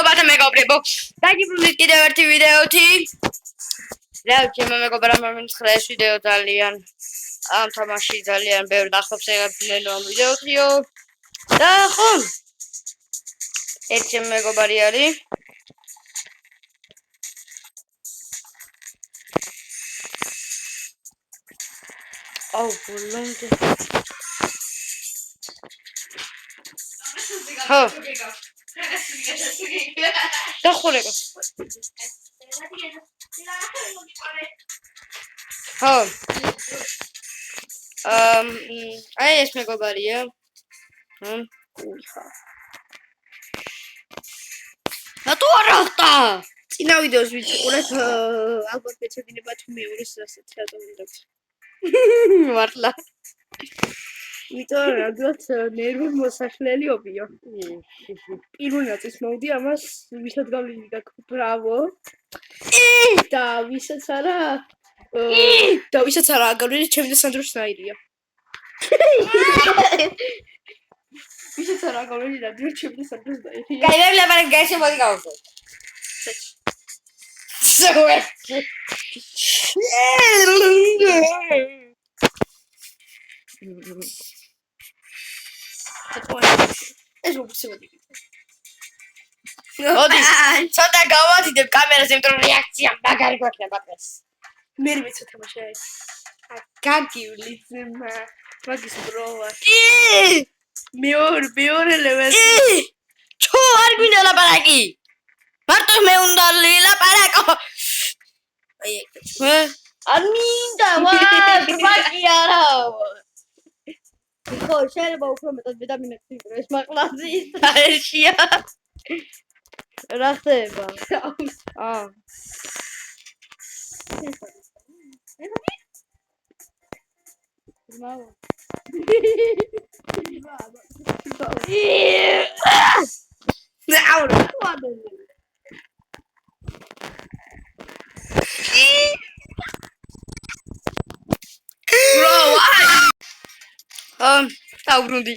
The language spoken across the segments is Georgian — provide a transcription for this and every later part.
მადლობა მეგობრებო. დაგიბრუნდით კიდევ ერთი ვიდეოთი. რა ჩემო მეგობრებო, მომიწყდა ეს ვიდეო ძალიან ამ თამაში ძალიან ბევრი დახობს ეგაფინელო ამ ვიდეოთიო. და ხო ერთ ჩემ მეგობარი არის. აუ ბოლომდე. ხო. და ხურეკა. ხო. აი ეს მეგობარია. ნატო არახტა. წინა ვიდეოს ვიყურეთ ალბათ მეცადინება თუ მეორეს რასაც რატომ მართლა. იმიტომ რადგან ნერვი მოსაშლელიობიო. პირველ ნაწილს მოვდი ამას ვისაც გავლილი გაქვს ბრავო. და ვისაც არა გავლილი ჩემი და სანდროს ნაირია. ვისაც არა გავლილი და ჩემი და სანდროს ნაირია. კაი მე ლაპარაკ გასე მოდი გავხო. ზოგე. ეს მოგწევდი. მოდი, ცოტა გავადიდებ კამერას, იმიტომ რომ რეაქცია მაგარი გვაქვს დღეს. მე მეცო თამაშია. გაგივლი ძმა. მაგის ბროვა. მეორე ლეველი. ჩო არ გვინდა ლაპარაკი. მარტო მე უნდა ლაპარაკო. აი ეს. არ მინდა ვაკი არა. ხო, შეიძლება უფრო მეტად ვიტამინები ეს მაკლაზის დაერშია. რა ხდება? აა. მამა. აურა, ვადე. Bro, why? Tavrudi.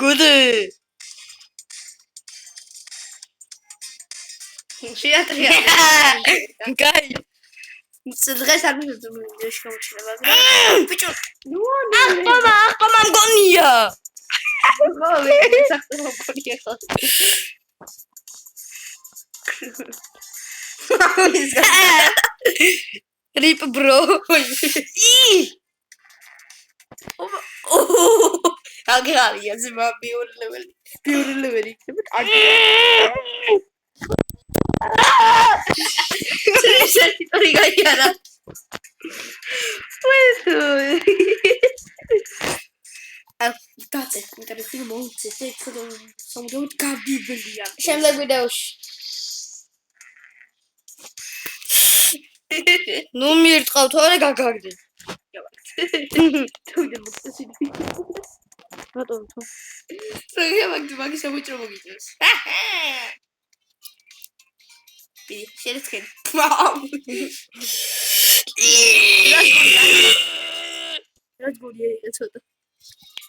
Good. Შეატრია. Guy. დღეს არ მივიძებდი შეშკავჩინება. ბიჭო. ახტომა მგონია. ხო, ვეცახტომა მგონია. Rip bro. Agari, as my beautiful level. That's it. I'm gonna see more to say some don't can't be brilliant. Შემდეგ ვიდეოში. ნუ მირტყავ თორე გაგაგდი. თუ დამოწესილი. რატომ თუ? საგემაგდი მაგის ამოჭრო მოგიწევს. შერეცხენ. რაც გულია ცოტა.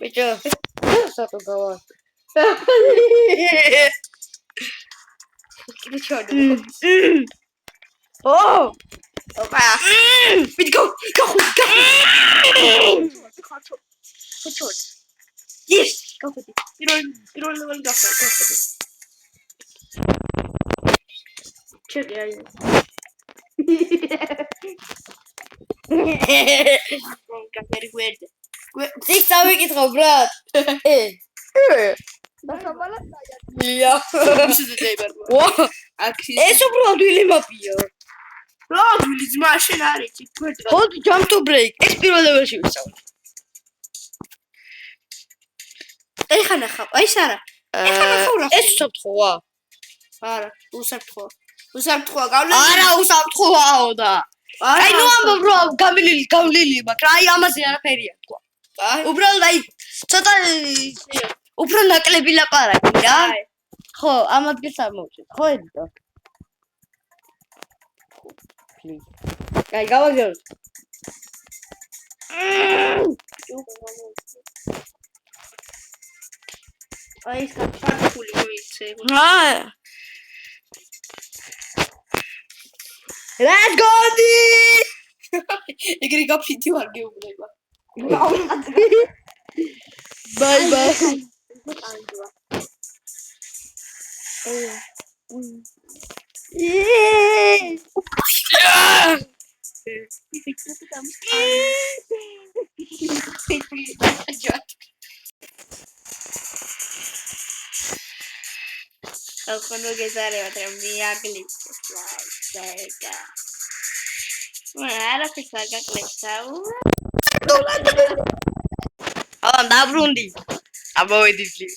ბიჭო, სათო გავა. კიდე ჩადა. Oh! Opa! Go! Control. Yes! Go for it. You don't level go for it. Check it out. Very weird. Six hours get brad. Ja. Wow. Eso produile mapia. Produile zmașinare. Hold jump to break. ეს პირველ ლეველში ვისწავლე. ეხა ნახავ. აი ეს არა. ეხა ნახავ რა. ეს უსაფრთხოა. არა, უსაფრთხოა. უსაფრთხოა გავლილი. არა, უსაფრთხოაო და. აი ნუ ამბობ რომ გავლილი მაგრამ აი ამაზე არაფერია თქვა. აი უბრალოდ აი ცოტა უფრო ნაკლები ლაპარაკი რა. ხო, ამ ადგილს არ მოვჭით. ხო ედიტო. Please. Guys, go again. აი ეს გაფართული მოიცე. Let's go! ეგრე გაფრინდი ვარ გეუბნება. Bye bye. Alcono ghezzare tra miagli. Era questa gagletta. Oh, da Brundi. A voi di più.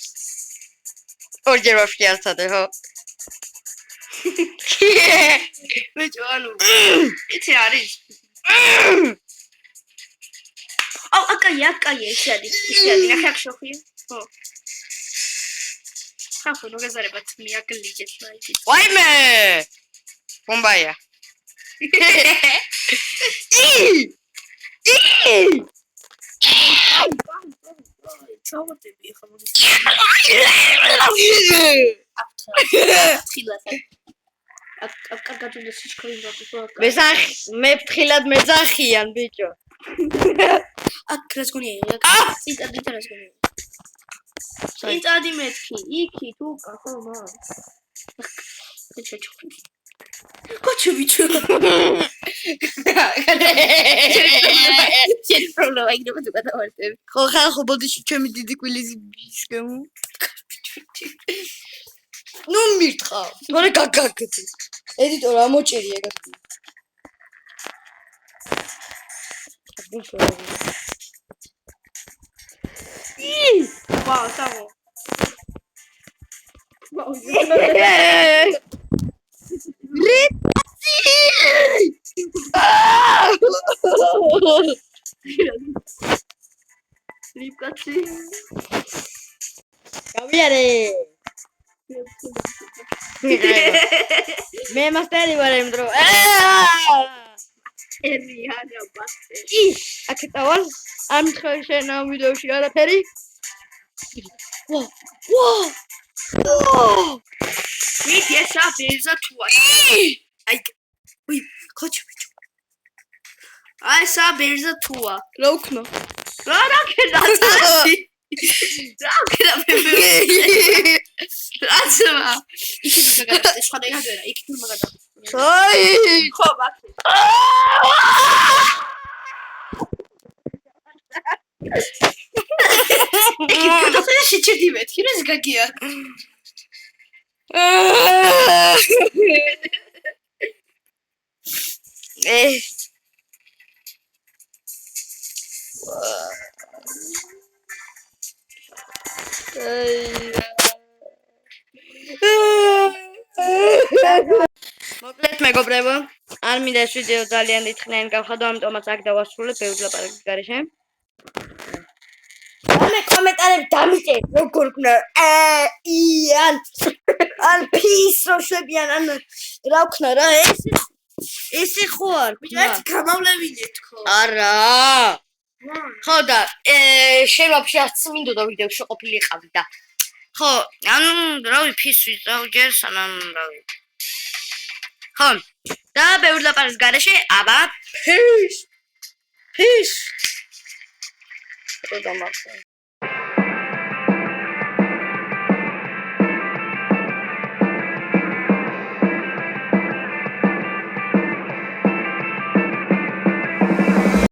Oggi ero schiazzata, ho. მეჭვანო. იცი არის. აუ, აკაი, ისეადი, ნახე შოხი. ხო. ხახო, ნუ გეზარებათ მიაგლიჯეთ მაიჭი. Ვაიმე! ბომბაია. ჩავატები ხა მოდი. კარგად უნდა სიჩქარე ვაკეთო. მე ფრთხილად მეძახიან, ბიჭო. აქ რას გონია? წიტადი რას გონია? წიტადი მეთქი, იქი თუ კახომა. ჩოჩო. კოჩო ბიჭო. შენ პრობლემა იქნება თუ გადავარდები. ხო, ბოდიში ჩემი დიდი კვილიზი ბიშკემ. ნუ მირთხავ. თორე გაგაგდი. ედიტორ ამოჭერია გაგდი. ვაუ, სამო. ვაუ, ლიპკაცი. გავიარე. მე მასტერი ვარ იმ დრო. ერიანა ბასტე. აკეთავარ ამ შენ ამ ვიდეოში არაფერი. ვაუ. მითი ესა ბერზა თუა. აი, უი, ხოჩი ბიჭო. აი, ესა ბერზა თუა. რა უქნა? რა ქედა წაში. რა ქედა ბებე. რაცა. იქით მაგადა, სხვა და იადერა, იქით მაგადა. აი! ხო, ბაქი. იქით შეჭედი მეთქი, რა ზგაგია. მოკლედ მეგობრებო, არ მინდა ეს ვიდეო ძალიან დიდხნიანი გავხადო, ამიტომაც აქ დავასრულებ ბევრ ლაპარაკის გარეშე. მე კომენტარები დამიწერეთ, როგორ გქნა ან ფის რო შვებიან, ან რა ვქნა რა ესე ხო არ ბიჭო, გამავლევინე თქო. არა. ხო და შენ ვაფშე არც მინდოდა ვიდეოში ყოფილიყავი და ხო, ანუ რავი ფის ვიზავ სანამ რავი. ხო, და ბევრ ლაპარაკის გარეშე, აბა ფის.